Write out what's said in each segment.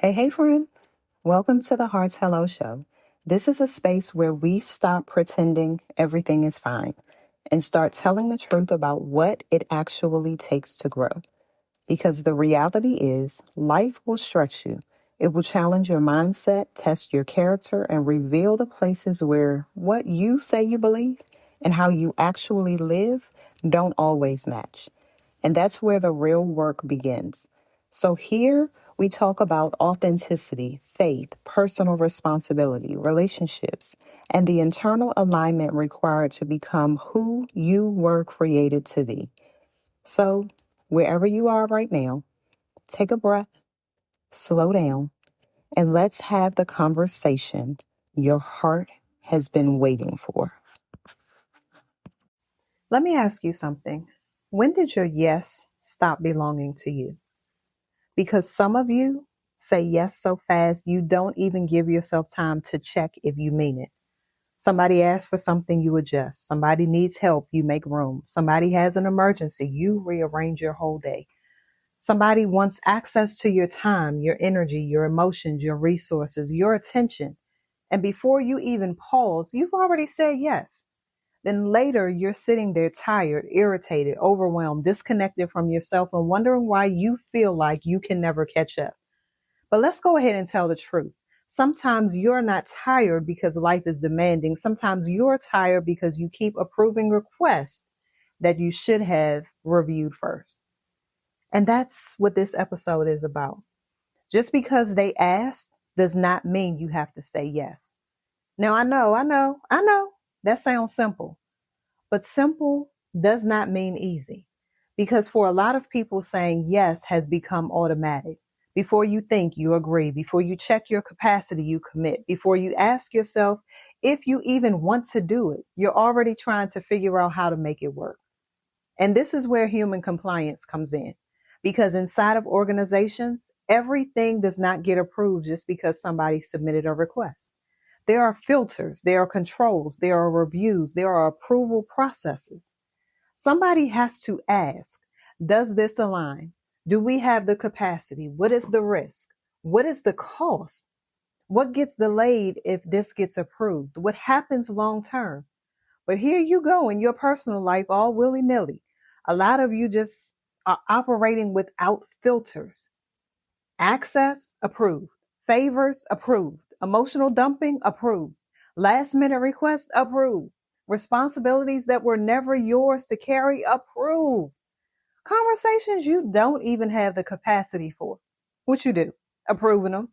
Hey, friend. Welcome to the Hearts Hello Show. This is a space where we stop pretending everything is fine and start telling the truth about what it actually takes to grow. Because the reality is, life will stretch you. It will challenge your mindset, test your character, and reveal the places where what you say you believe and how you actually live don't always match. And that's where the real work begins. So here we talk about authenticity, faith, personal responsibility, relationships, and the internal alignment required to become who you were created to be. So wherever you are right now, take a breath, slow down, and let's have the conversation your heart has been waiting for. Let me ask you something. When did your yes stop belonging to you? Because some of you say yes so fast, you don't even give yourself time to check if you mean it. Somebody asks for something, you adjust. Somebody needs help, you make room. Somebody has an emergency, you rearrange your whole day. Somebody wants access to your time, your energy, your emotions, your resources, your attention. And before you even pause, you've already said yes. Then later you're sitting there tired, irritated, overwhelmed, disconnected from yourself and wondering why you feel like you can never catch up. But let's go ahead and tell the truth. Sometimes you're not tired because life is demanding. Sometimes you're tired because you keep approving requests that you should have reviewed first. And that's what this episode is about. Just because they asked does not mean you have to say yes. Now, I know that sounds simple. But simple does not mean easy because for a lot of people, saying yes has become automatic. Before you think, you agree. Before you check your capacity, you commit. Before you ask yourself if you even want to do it, you're already trying to figure out how to make it work. And this is where human compliance comes in. Because inside of organizations, everything does not get approved just because somebody submitted a request. There are filters, there are controls, there are reviews, there are approval processes. Somebody has to ask, does this align? Do we have the capacity? What is the risk? What is the cost? What gets delayed if this gets approved? What happens long term? But here you go in your personal life, all willy nilly. A lot of you just are operating without filters. Access approved. Favors approved. Emotional dumping approved. Last minute request approved. Responsibilities that were never yours to carry approved. Conversations you don't even have the capacity for. What you do? Approving them.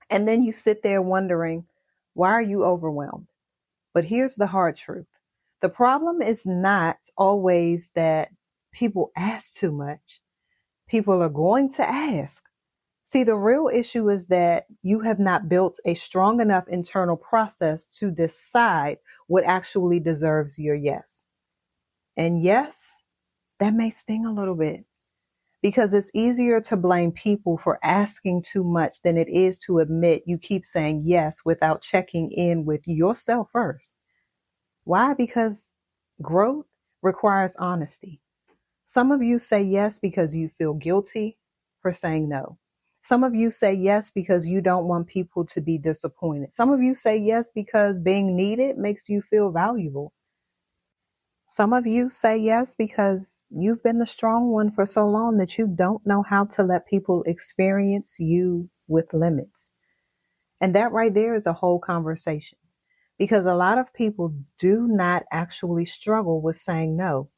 And then you sit there wondering, why are you overwhelmed? But here's the hard truth. The problem is not always that people ask too much. People are going to ask. See, the real issue is that you have not built a strong enough internal process to decide what actually deserves your yes. And yes, that may sting a little bit because it's easier to blame people for asking too much than it is to admit you keep saying yes without checking in with yourself first. Why? Because growth requires honesty. Some of you say yes because you feel guilty for saying no. Some of you say yes because you don't want people to be disappointed. Some of you say yes because being needed makes you feel valuable. Some of you say yes because you've been the strong one for so long that you don't know how to let people experience you with limits. And that right there is a whole conversation because a lot of people do not actually struggle with saying no.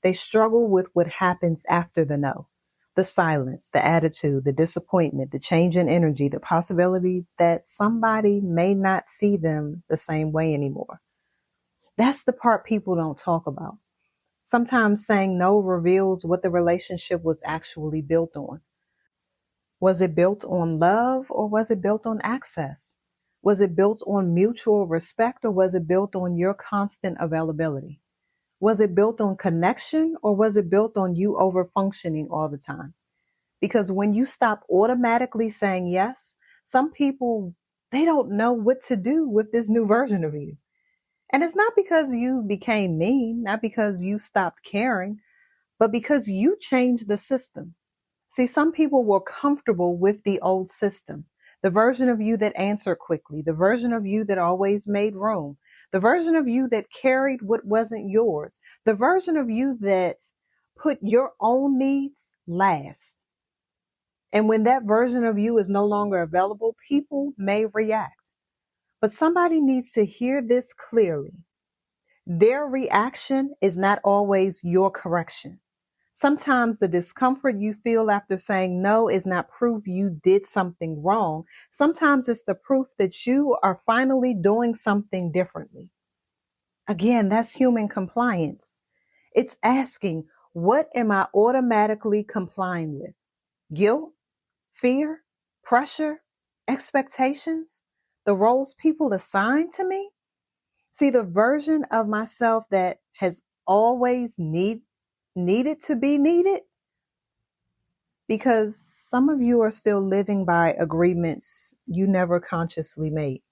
They struggle with what happens after the no, the silence, the attitude, the disappointment, the change in energy, the possibility that somebody may not see them the same way anymore. That's the part people don't talk about. Sometimes saying no reveals what the relationship was actually built on. Was it built on love or was it built on access? Was it built on mutual respect or was it built on your constant availability? Was it built on connection or was it built on you over functioning all the time? Because when you stop automatically saying yes, some people, they don't know what to do with this new version of you. And it's not because you became mean, not because you stopped caring, but because you changed the system. See, some people were comfortable with the old system, the version of you that answered quickly, the version of you that always made room, the version of you that carried what wasn't yours, the version of you that put your own needs last. And when that version of you is no longer available, people may react. But somebody needs to hear this clearly. Their reaction is not always your correction. Sometimes the discomfort you feel after saying no is not proof you did something wrong. Sometimes it's the proof that you are finally doing something differently. Again, that's human compliance. It's asking, what am I automatically complying with? Guilt, fear, pressure, expectations, the roles people assign to me? See, the version of myself that has always needed to be needed, because some of you are still living by agreements you never consciously made.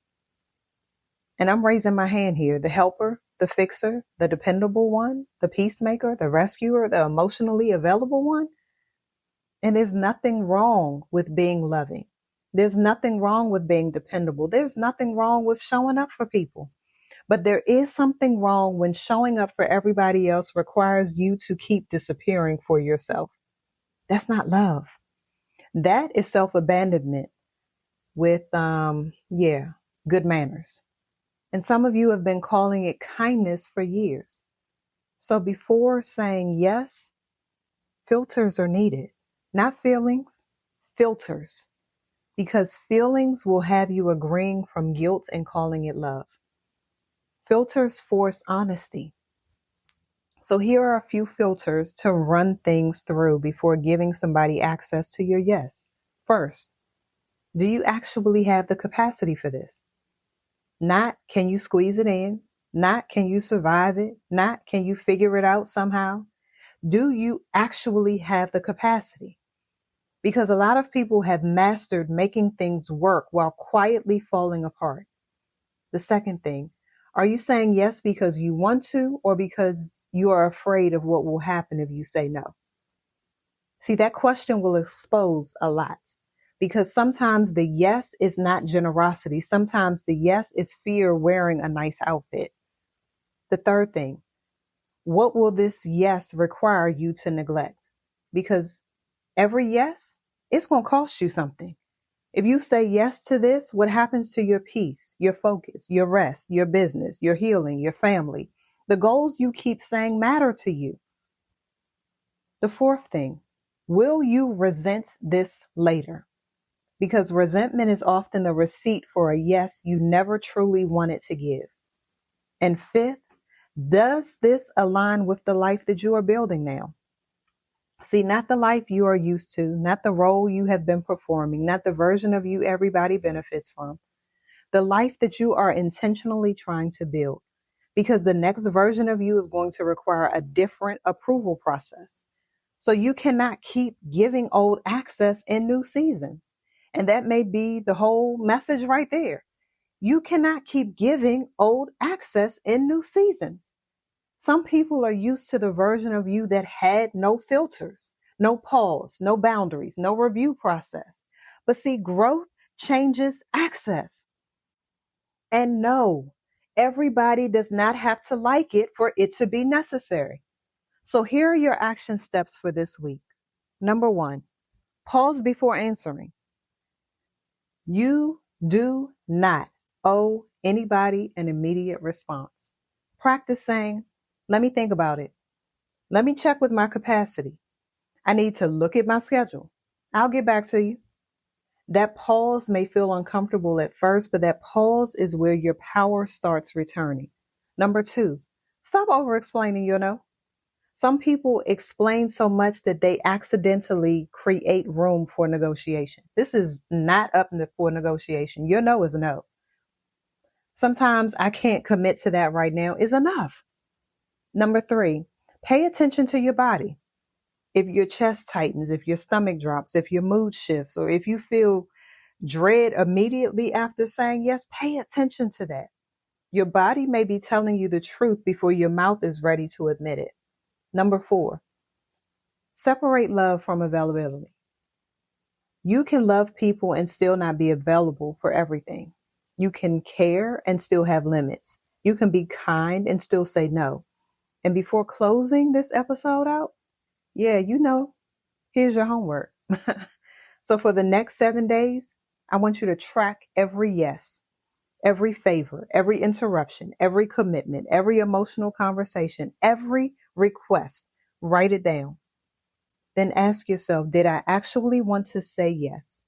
And I'm raising my hand here, the helper, the fixer, the dependable one, the peacemaker, the rescuer, the emotionally available one. And there's nothing wrong with being loving. There's nothing wrong with being dependable. There's nothing wrong with showing up for people. But there is something wrong when showing up for everybody else requires you to keep disappearing for yourself. That's not love. That is self-abandonment with, good manners. And some of you have been calling it kindness for years. So before saying yes, filters are needed. Not feelings, filters. Because feelings will have you agreeing from guilt and calling it love. Filters force honesty. So here are a few filters to run things through before giving somebody access to your yes. First, do you actually have the capacity for this? Not can you squeeze it in? Not can you survive it? Not can you figure it out somehow? Do you actually have the capacity? Because a lot of people have mastered making things work while quietly falling apart. The second thing, are you saying yes because you want to or because you are afraid of what will happen if you say no? See, that question will expose a lot because sometimes the yes is not generosity. Sometimes the yes is fear wearing a nice outfit. The third thing, what will this yes require you to neglect? Because every yes, it's going to cost you something. If you say yes to this, what happens to your peace, your focus, your rest, your business, your healing, your family? The goals you keep saying matter to you. The fourth thing, will you resent this later? Because resentment is often the receipt for a yes you never truly wanted to give. And fifth, does this align with the life that you are building now? See, not the life you are used to, not the role you have been performing, not the version of you everybody benefits from, the life that you are intentionally trying to build. Because the next version of you is going to require a different approval process. So you cannot keep giving old access in new seasons. And that may be the whole message right there. You cannot keep giving old access in new seasons. Some people are used to the version of you that had no filters, no pause, no boundaries, no review process. But see, growth changes access. And no, everybody does not have to like it for it to be necessary. So here are your action steps for this week. Number 1, pause before answering. You do not owe anybody an immediate response. Practice saying, let me think about it. Let me check with my capacity. I need to look at my schedule. I'll get back to you. That pause may feel uncomfortable at first, but that pause is where your power starts returning. Number 2, stop over explaining your no. Some people explain so much that they accidentally create room for negotiation. This is not up for negotiation. Your no is a no. Sometimes I can't commit to that right now is enough. Number 3, pay attention to your body. If your chest tightens, if your stomach drops, if your mood shifts, or if you feel dread immediately after saying yes, pay attention to that. Your body may be telling you the truth before your mouth is ready to admit it. Number 4, separate love from availability. You can love people and still not be available for everything. You can care and still have limits. You can be kind and still say no. And before closing this episode out, yeah, here's your homework. So for the next 7 days, I want you to track every yes, every favor, every interruption, every commitment, every emotional conversation, every request. Write it down. Then ask yourself, did I actually want to say yes?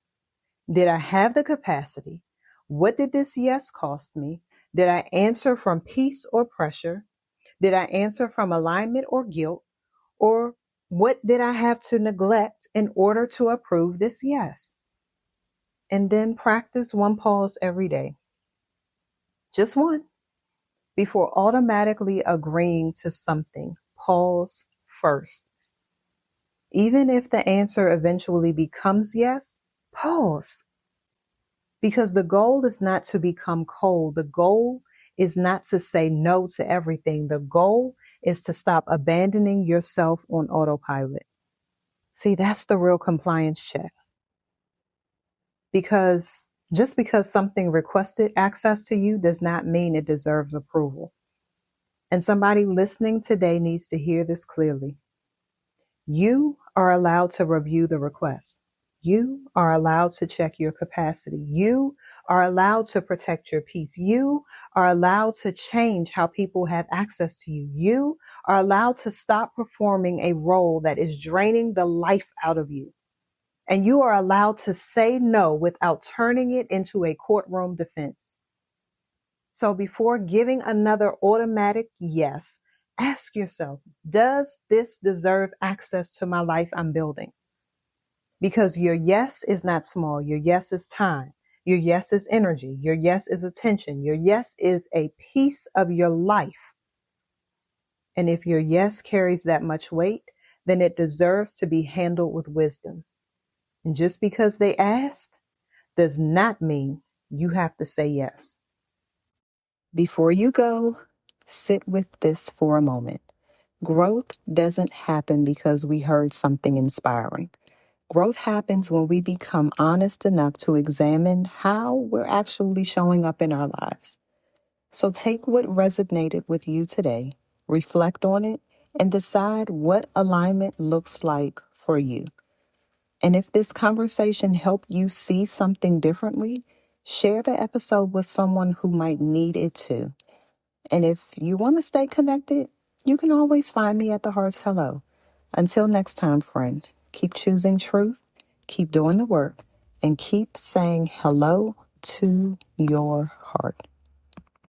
Did I have the capacity? What did this yes cost me? Did I answer from peace or pressure? Did I answer from alignment or guilt? Or what did I have to neglect in order to approve this yes? And then practice one pause every day. Just one. Before automatically agreeing to something, pause first. Even if the answer eventually becomes yes, pause. Because the goal is not to become cold. The goal is not to say no to everything. The goal is to stop abandoning yourself on autopilot. See, that's the real compliance check. Because just because something requested access to you does not mean it deserves approval. And somebody listening today needs to hear this clearly. You are allowed to review the request. You are allowed to check your capacity. You are allowed to protect your peace. You are allowed to change how people have access to you. You are allowed to stop performing a role that is draining the life out of you. And you are allowed to say no without turning it into a courtroom defense. So before giving another automatic yes, ask yourself, does this deserve access to my life I'm building? Because your yes is not small. Your yes is time. Your yes is energy. Your yes is attention. Your yes is a piece of your life. And if your yes carries that much weight, then it deserves to be handled with wisdom. And just because they asked does not mean you have to say yes. Before you go, sit with this for a moment. Growth doesn't happen because we heard something inspiring. Growth happens when we become honest enough to examine how we're actually showing up in our lives. So take what resonated with you today, reflect on it, and decide what alignment looks like for you. And if this conversation helped you see something differently, share the episode with someone who might need it too. And if you want to stay connected, you can always find me at the Heart's Hello. Until next time, friend, keep choosing truth, keep doing the work, and keep saying hello to your heart.